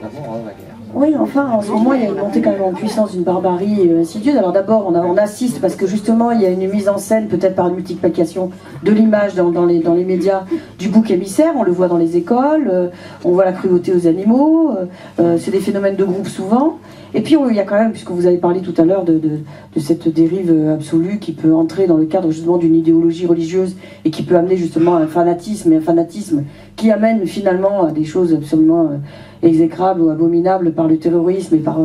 avant la guerre. Oui, enfin, en ce moment, il y a une montée quand même en puissance d'une barbarie insidieuse. Alors d'abord, on assiste, parce que justement, il y a une mise en scène, peut-être par une multiplication de l'image dans les médias, du bouc émissaire. On le voit dans les écoles, on voit la cruauté aux animaux, c'est des phénomènes de groupe souvent. Et puis, il y a quand même, puisque vous avez parlé tout à l'heure de cette dérive absolue qui peut entrer dans le cadre justement d'une idéologie religieuse et qui peut amener justement un fanatisme qui amène finalement à des choses absolument exécrables ou abominables par le terrorisme et par,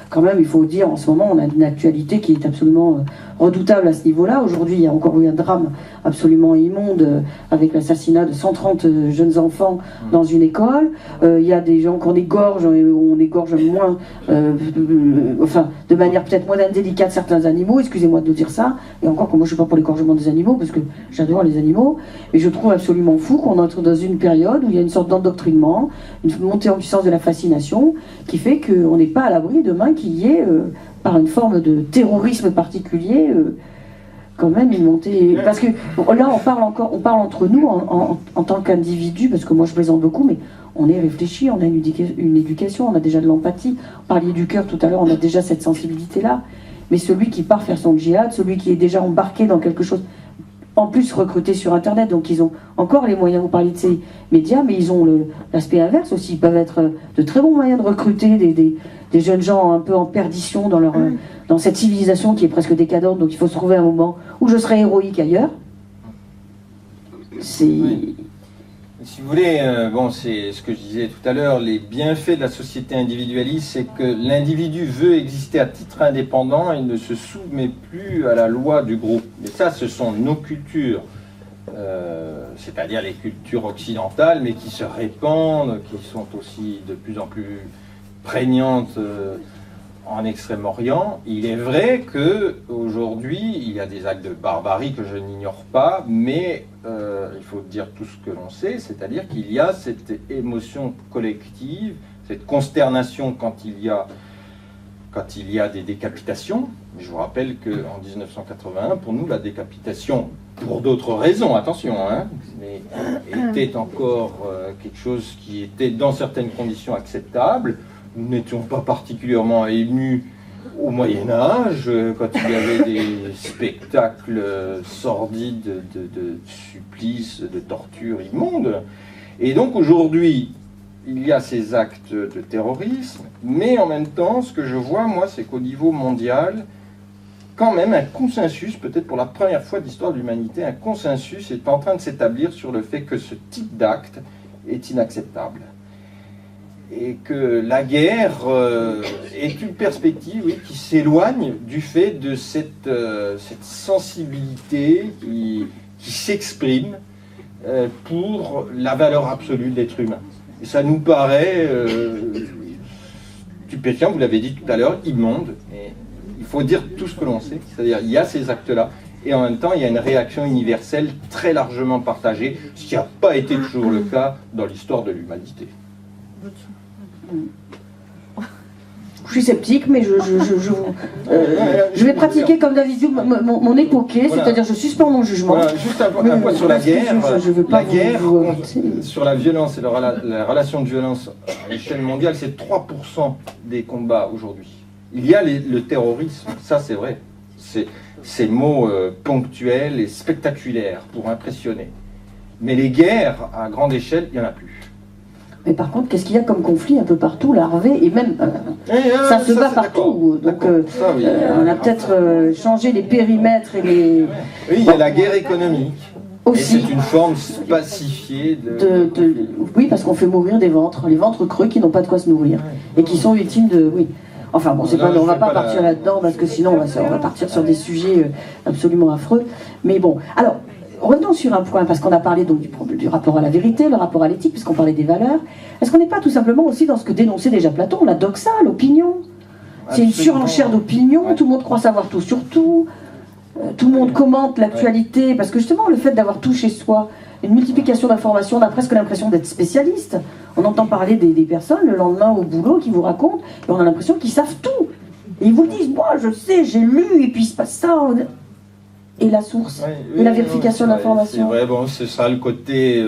quand même, il faut dire, en ce moment, on a une actualité qui est absolument redoutable à ce niveau-là. Aujourd'hui, il y a encore eu un drame absolument immonde avec l'assassinat de 130 jeunes enfants dans une école. Il y a des gens qu'on égorge, on égorge moins, enfin, de manière peut-être moins indélicate certains animaux, excusez-moi de dire ça, et encore que moi je ne suis pas pour l'égorgement des animaux, parce que j'adore les animaux, mais je trouve absolument fou qu'on entre dans une période où il y a une sorte d'endoctrinement, une montée en puissance de la fascination, qui fait qu'on n'est pas à l'abri demain qu'il y ait, par une forme de terrorisme particulier, quand même une montée... Parce que bon, là, on parle entre nous en tant qu'individus, parce que moi je plaisante beaucoup, mais on est réfléchi, on a une éducation, on a déjà de l'empathie. Vous parliez du cœur tout à l'heure, on a déjà cette sensibilité-là. Mais celui qui part faire son djihad, celui qui est déjà embarqué dans quelque chose, en plus recruté sur Internet, donc ils ont encore les moyens, vous parlez de ces médias, mais ils ont l'aspect inverse aussi, ils peuvent être de très bons moyens de recruter des jeunes gens un peu en perdition dans cette civilisation qui est presque décadente, donc il faut se trouver un moment où je serai héroïque ailleurs. C'est... Oui. Si vous voulez, bon, c'est ce que je disais tout à l'heure, les bienfaits de la société individualiste, c'est que l'individu veut exister à titre indépendant et ne se soumet plus à la loi du groupe. Et ça, ce sont nos cultures, c'est-à-dire les cultures occidentales, mais qui se répandent, qui sont aussi de plus en plus prégnantes en Extrême-Orient. Il est vrai qu'aujourd'hui, il y a des actes de barbarie que je n'ignore pas, mais il faut dire tout ce que l'on sait, c'est-à-dire qu'il y a cette émotion collective, cette consternation quand il y a des décapitations. Je vous rappelle qu'en 1981, pour nous, la décapitation, pour d'autres raisons, attention, mais était encore quelque chose qui était dans certaines conditions acceptable. Nous n'étions pas particulièrement émus au Moyen-Âge, quand il y avait des spectacles sordides de supplices, de tortures immondes. Et donc aujourd'hui, il y a ces actes de terrorisme, mais en même temps, ce que je vois, moi, c'est qu'au niveau mondial, quand même, un consensus, peut-être pour la première fois de l'histoire de l'humanité, un consensus est en train de s'établir sur le fait que ce type d'acte est inacceptable. Et que la guerre est une perspective, oui, qui s'éloigne du fait de cette sensibilité qui s'exprime pour la valeur absolue de l'être humain. Et ça nous paraît stupéfiant, vous l'avez dit tout à l'heure, immonde. Et il faut dire tout ce que l'on sait, c'est-à-dire il y a ces actes-là, et en même temps il y a une réaction universelle très largement partagée, ce qui n'a pas été toujours le cas dans l'histoire de l'humanité. Je suis sceptique, mais je vais pratiquer comme David Hume mon époqué, voilà. C'est-à-dire je suspends mon jugement. Voilà, juste un point sur la guerre. La guerre, sur la violence et la relation de violence à l'échelle mondiale, c'est 3% des combats aujourd'hui. Il y a le terrorisme, ça c'est vrai. Ces mots ponctuels et spectaculaires pour impressionner. Mais les guerres à grande échelle, il n'y en a plus. Mais par contre, qu'est-ce qu'il y a comme conflit un peu partout, là, Harvey, et même ça se bat partout. Donc oui, on a peut-être changé les périmètres et les... Oui, il y a la guerre économique. Aussi. Et c'est une forme pacifiée Oui, parce qu'on fait mourir des ventres, les ventres creux qui n'ont pas de quoi se nourrir, et qui sont victimes de... Oui. Enfin bon, on va pas partir là-dedans, parce que sinon on va partir sur des sujets absolument affreux. Mais bon, alors... Revenons sur un point, parce qu'on a parlé donc du rapport à la vérité, le rapport à l'éthique, puisqu'on parlait des valeurs. Est-ce qu'on n'est pas tout simplement aussi dans ce que dénonçait déjà Platon, la doxa, l'opinion? C'est une surenchère d'opinion, ouais. Tout le monde croit savoir tout sur tout, tout le monde commente l'actualité, parce que justement le fait d'avoir tout chez soi, une multiplication d'informations, on a presque l'impression d'être spécialiste. On entend parler des personnes le lendemain au boulot qui vous racontent, et on a l'impression qu'ils savent tout. Et ils vous disent, moi je sais, j'ai lu, et puis il se passe ça... Et la source, et la vérification de l'information. C'est vrai, bon, ce sera le côté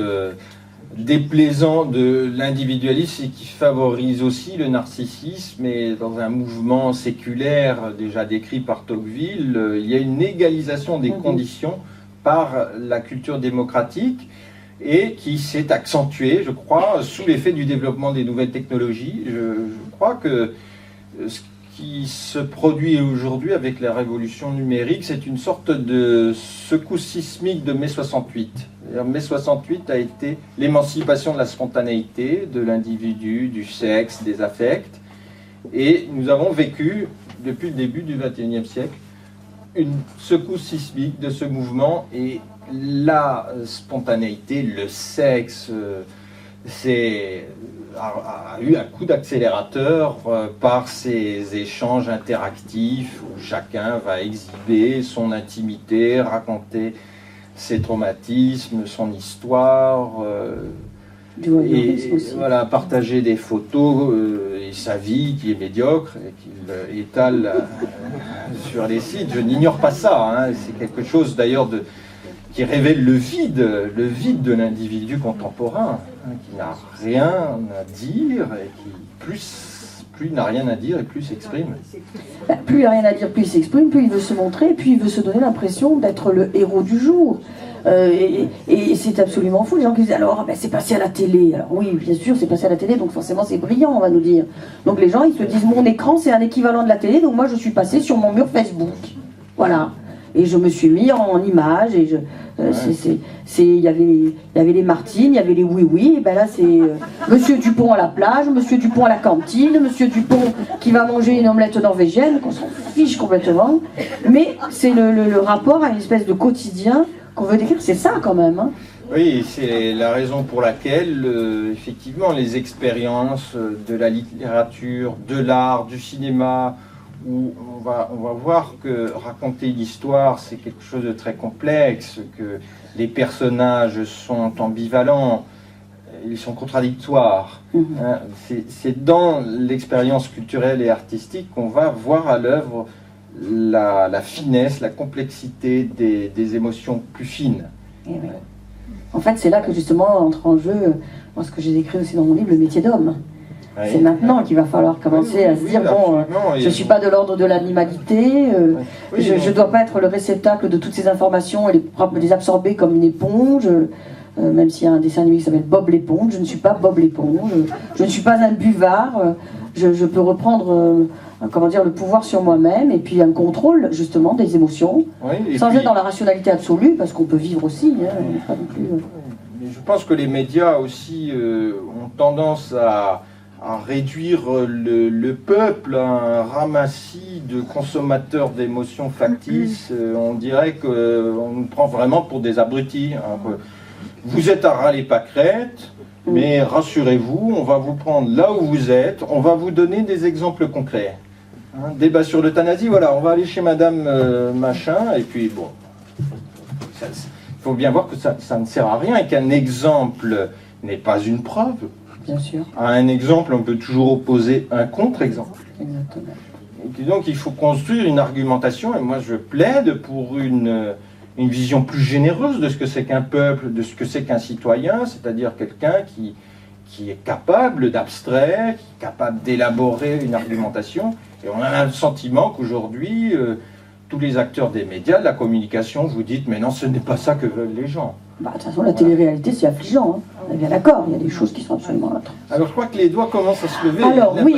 déplaisant de l'individualisme, c'est qu'il favorise aussi le narcissisme, et dans un mouvement séculaire déjà décrit par Tocqueville, il y a une égalisation des conditions par la culture démocratique et qui s'est accentuée, je crois, sous l'effet du développement des nouvelles technologies. Je crois que ce qui se produit aujourd'hui avec la révolution numérique, c'est une sorte de secousse sismique de mai 68. Mai 68 a été l'émancipation de la spontanéité, de l'individu, du sexe, des affects. Et nous avons vécu, depuis le début du XXIe siècle, une secousse sismique de ce mouvement. Et la spontanéité, le sexe, a eu un coup d'accélérateur par ces échanges interactifs où chacun va exhiber son intimité, raconter ses traumatismes, son histoire, et voilà, partager des photos et sa vie qui est médiocre et qu'il étale sur les sites. Je n'ignore pas ça, hein. C'est quelque chose d'ailleurs qui révèle le vide de l'individu contemporain, hein, qui n'a rien à dire et qui plus n'a rien à dire et plus s'exprime. Plus il n'a rien à dire, plus il s'exprime, plus il veut se montrer, plus il veut se donner l'impression d'être le héros du jour. Et c'est absolument fou, les gens qui disent alors c'est passé à la télé. Alors oui, bien sûr, c'est passé à la télé, donc forcément c'est brillant, on va nous dire. Donc les gens, ils se disent mon écran c'est un équivalent de la télé, donc moi je suis passé sur mon mur Facebook. Voilà. Et je me suis mis en image, et il y avait les Martines, il y avait les oui-oui, et ben là c'est Monsieur Dupont à la plage, Monsieur Dupont à la cantine, Monsieur Dupont qui va manger une omelette norvégienne, qu'on s'en fiche complètement, mais c'est le rapport à une espèce de quotidien qu'on veut décrire, c'est ça quand même. Hein. Oui, c'est la raison pour laquelle, effectivement, les expériences de la littérature, de l'art, du cinéma, où on va voir que raconter l'histoire, c'est quelque chose de très complexe, que les personnages sont ambivalents, ils sont contradictoires. Hein. C'est dans l'expérience culturelle et artistique qu'on va voir à l'œuvre la finesse, la complexité des émotions plus fines. Oui. En fait, c'est là que justement entre en jeu, ce que j'ai décrit aussi dans mon livre, le métier d'homme. Oui. C'est maintenant qu'il va falloir commencer à se dire bon, je ne suis pas de l'ordre de l'animalité, je ne dois pas être le réceptacle de toutes ces informations et les absorber comme une éponge, même s'il y a un dessin animé qui s'appelle Bob l'éponge, je ne suis pas Bob l'éponge, je ne suis pas un buvard, je peux reprendre le pouvoir sur moi-même et puis un contrôle justement des émotions, sans être dans la rationalité absolue, parce qu'on peut vivre aussi, hein, pas non plus, Je pense que les médias aussi ont tendance à réduire le peuple à un ramassis de consommateurs d'émotions factices. On dirait qu'on nous prend vraiment pour des abrutis. Hein. Vous êtes à râler-pâquerette, mais rassurez-vous, on va vous prendre là où vous êtes, on va vous donner des exemples concrets. Hein, débat sur l'euthanasie, voilà, on va aller chez madame machin, et puis bon, il faut bien voir que ça ne sert à rien et qu'un exemple n'est pas une preuve. Bien sûr. À un exemple, on peut toujours opposer un contre-exemple. Exactement. Et donc il faut construire une argumentation, et moi je plaide pour une vision plus généreuse de ce que c'est qu'un peuple, de ce que c'est qu'un citoyen, c'est-à-dire quelqu'un qui est capable d'abstraire, qui est capable d'élaborer une argumentation. Et on a le sentiment qu'aujourd'hui, tous les acteurs des médias, de la communication, vous dites mais non, ce n'est pas ça que veulent les gens. De toute façon, la télé-réalité, c'est affligeant. Hein. On est bien d'accord, il y a des choses qui sont absolument atroces. Alors, je crois que les doigts commencent à se lever. Alors, oui,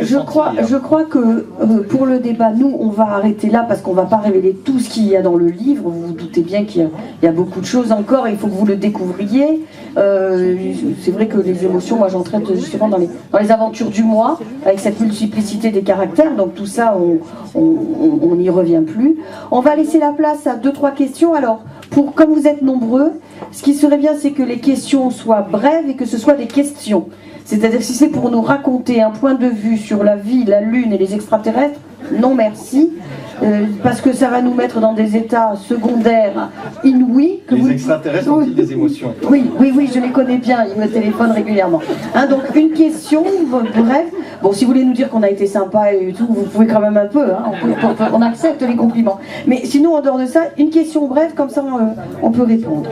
je crois que pour le débat, nous, on va arrêter là parce qu'on ne va pas révéler tout ce qu'il y a dans le livre. Vous vous doutez bien qu'il y a beaucoup de choses encore, il faut que vous le découvriez. C'est vrai que les émotions, moi, j'en traite justement dans les aventures du moi, avec cette multiplicité des caractères. Donc, tout ça, on n'y revient plus. On va laisser la place à 2-3 questions. Alors, comme vous êtes nombreux, ce qui serait bien, c'est que les questions soient brèves et que ce soit des questions. C'est-à-dire que si c'est pour nous raconter un point de vue sur la vie, la Lune et les extraterrestres, non merci, parce que ça va nous mettre dans des états secondaires inouïs. Les extraterrestres ont-ils des émotions? Oui, je les connais bien, ils me téléphonent régulièrement. Hein, donc une question brève. Bon, si vous voulez nous dire qu'on a été sympa et tout, vous pouvez quand même un peu, hein, on accepte les compliments. Mais sinon, en dehors de ça, une question brève, comme ça on peut répondre.